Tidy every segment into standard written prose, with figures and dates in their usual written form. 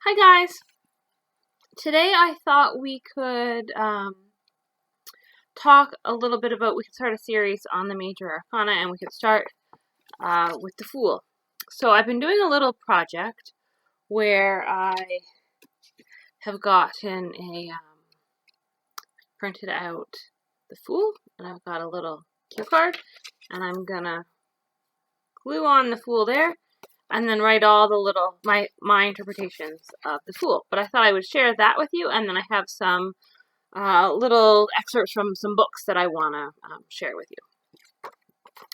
Hi guys! Today I thought we could talk a little bit about, we could start a series on the major arcana, and we could start with the Fool. So I've been doing a little project where I have gotten printed out the Fool, and I've got a little cue card, and I'm gonna glue on the Fool there, and then write all the little, my interpretations of the Fool. But I thought I would share that with you, and then I have some little excerpts from some books that I want to share with you.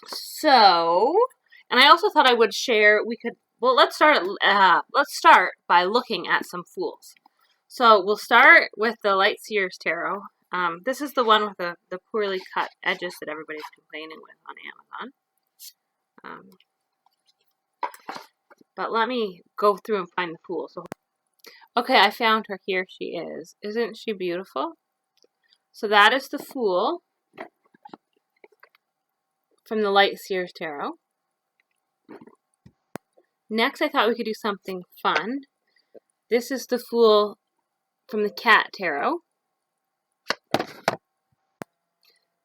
So, and I also thought I would share, let's start by looking at some Fools. So we'll start with the Light Seers Tarot. This is the one with the poorly cut edges that everybody's complaining with on Amazon. But let me go through and find the Fool. So, okay, I found her. Here she is. Isn't she beautiful? So that is the Fool from the Light Seers Tarot. Next, I thought we could do something fun. This is the Fool from the Cat Tarot.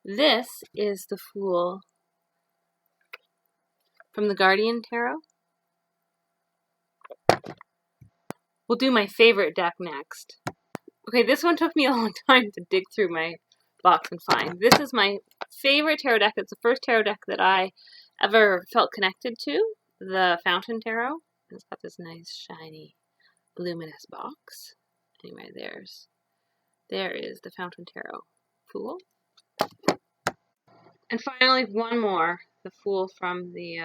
This is the Fool from the Guardian Tarot. We'll do my favorite deck next. Okay, this one took me a long time to dig through my box and find. This is my favorite tarot deck. It's the first tarot deck that I ever felt connected to, the Fountain Tarot. It's got this nice, shiny, luminous box. Anyway, there is the Fountain Tarot Fool. And finally, one more, the Fool from the,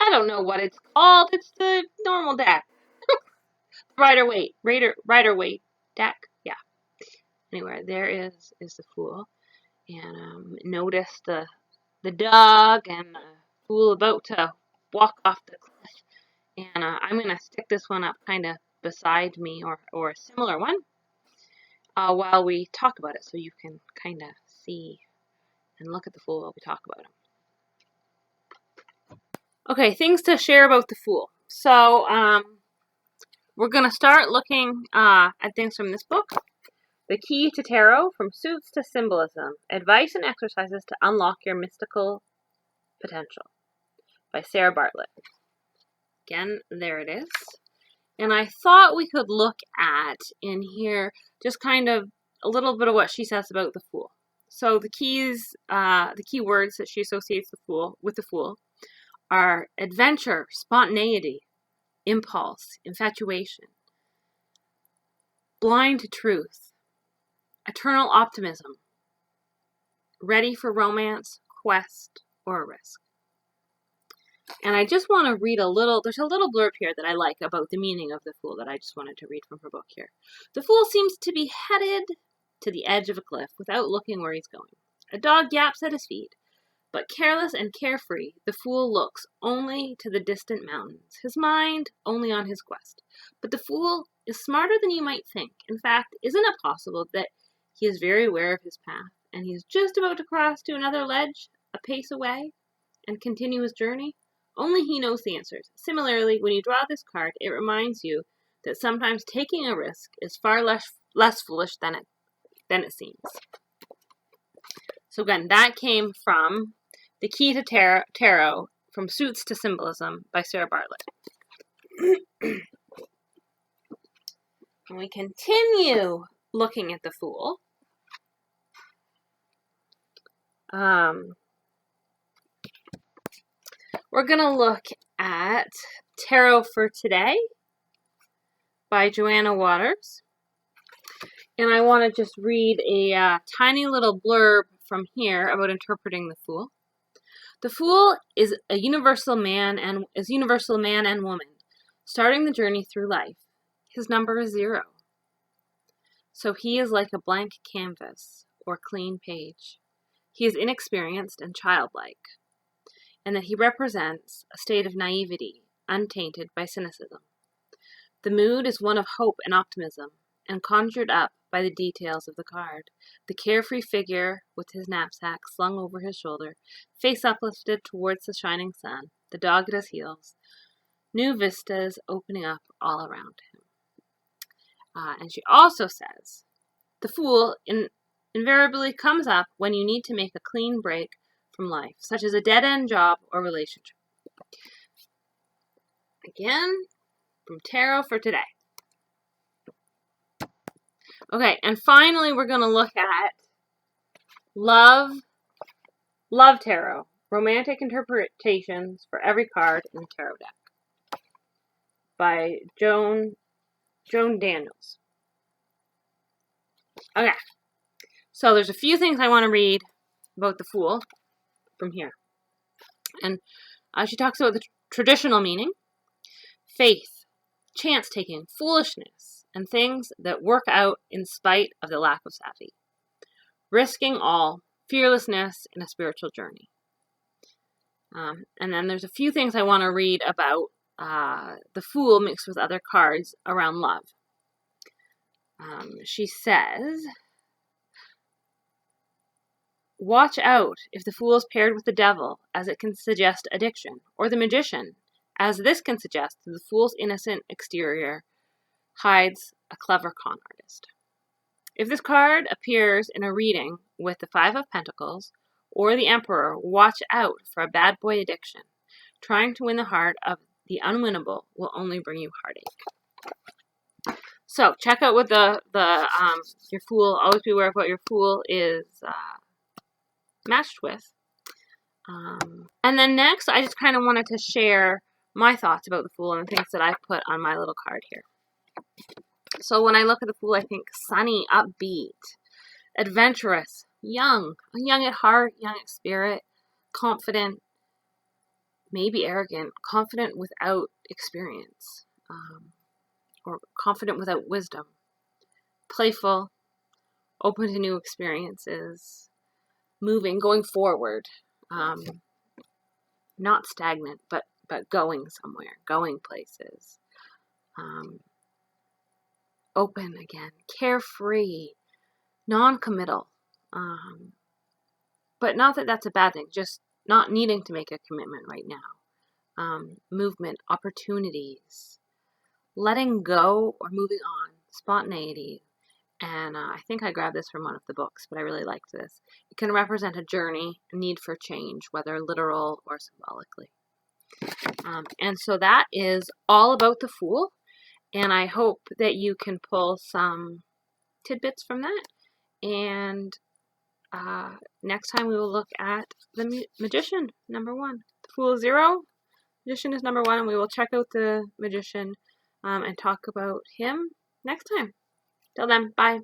I don't know what it's called. It's the normal deck. Rider-Waite deck. Yeah. Anyway, there is the Fool. And notice the dog and the Fool about to walk off the cliff. And I'm going to stick this one up kind of beside me, or a similar one, while we talk about it, so you can kind of see and look at the Fool while we talk about him. Okay, things to share about the Fool. So, we're going to start looking at things from this book. The Key to Tarot, From Suits to Symbolism, Advice and Exercises to Unlock Your Mystical Potential, by Sarah Bartlett. Again, there it is. And I thought we could look at in here just kind of a little bit of what she says about the Fool. So the key words that she associates with the Fool are adventure, spontaneity, impulse, infatuation, blind to truth, eternal optimism, ready for romance, quest, or risk. And I just want to read there's a little blurb here that I like about the meaning of the Fool that I just wanted to read from her book here. The Fool seems to be headed to the edge of a cliff without looking where he's going. A dog yaps at his feet, but careless and carefree, the Fool looks only to the distant mountains, his mind only on his quest. But the Fool is smarter than you might think. In fact, isn't it possible that he is very aware of his path, and he is just about to cross to another ledge, a pace away, and continue his journey? Only he knows the answers. Similarly, when you draw this card, it reminds you that sometimes taking a risk is far less foolish than it seems. So again, that came from The Key to Tarot, From Suits to Symbolism, by Sarah Bartlett. And we continue looking at the Fool. We're going to look at Tarot for Today by Joanna Waters. And I want to just read a tiny little blurb from here about interpreting the Fool. The Fool is a universal man and woman, starting the journey through life. His number is 0. So he is like a blank canvas or clean page. He is inexperienced and childlike, and that he represents a state of naivety, untainted by cynicism. The mood is one of hope and optimism, and conjured up by the details of the card. The carefree figure, with his knapsack slung over his shoulder, face uplifted towards the shining sun, the dog at his heels, new vistas opening up all around him. And she also says, the Fool invariably comes up when you need to make a clean break from life, such as a dead-end job or relationship. Again, from Tarot for today. Okay, and finally we're going to look at Love Tarot, Romantic Interpretations for Every Card in the Tarot Deck by Joan Daniels. Okay, so there's a few things I want to read about the Fool from here. And she talks about the traditional meaning, faith, chance-taking, foolishness, and things that work out in spite of the lack of savvy. Risking all, fearlessness in a spiritual journey. And then there's a few things I want to read about the Fool mixed with other cards around love. She says, watch out if the Fool is paired with the Devil, as it can suggest addiction, or the Magician, as this can suggest that the Fool's innocent exterior hides a clever con artist. If this card appears in a reading with the Five of Pentacles or the Emperor, watch out for a bad boy addiction. Trying to win the heart of the unwinnable will only bring you heartache. So check out what your Fool. Always be aware of what your Fool is matched with. And then next, I just kind of wanted to share my thoughts about the Fool and the things that I've put on my little card here. So when I look at the Fool, I think sunny, upbeat, adventurous, young at heart, young at spirit, confident, maybe arrogant, confident without experience, or confident without wisdom, playful, open to new experiences, moving, going forward, not stagnant, but going somewhere, going places, open again, carefree, non-committal, but not that that's a bad thing, just not needing to make a commitment right now. Movement, opportunities, letting go or moving on, spontaneity. And I think I grabbed this from one of the books, but I really liked this. It can represent a journey, a need for change, whether literal or symbolically. And so that is all about the Fool. And I hope that you can pull some tidbits from that. And next time we will look at the Magician, number 1. The Fool is 0. Magician is number 1. And we will check out the Magician and talk about him next time. Till then, bye.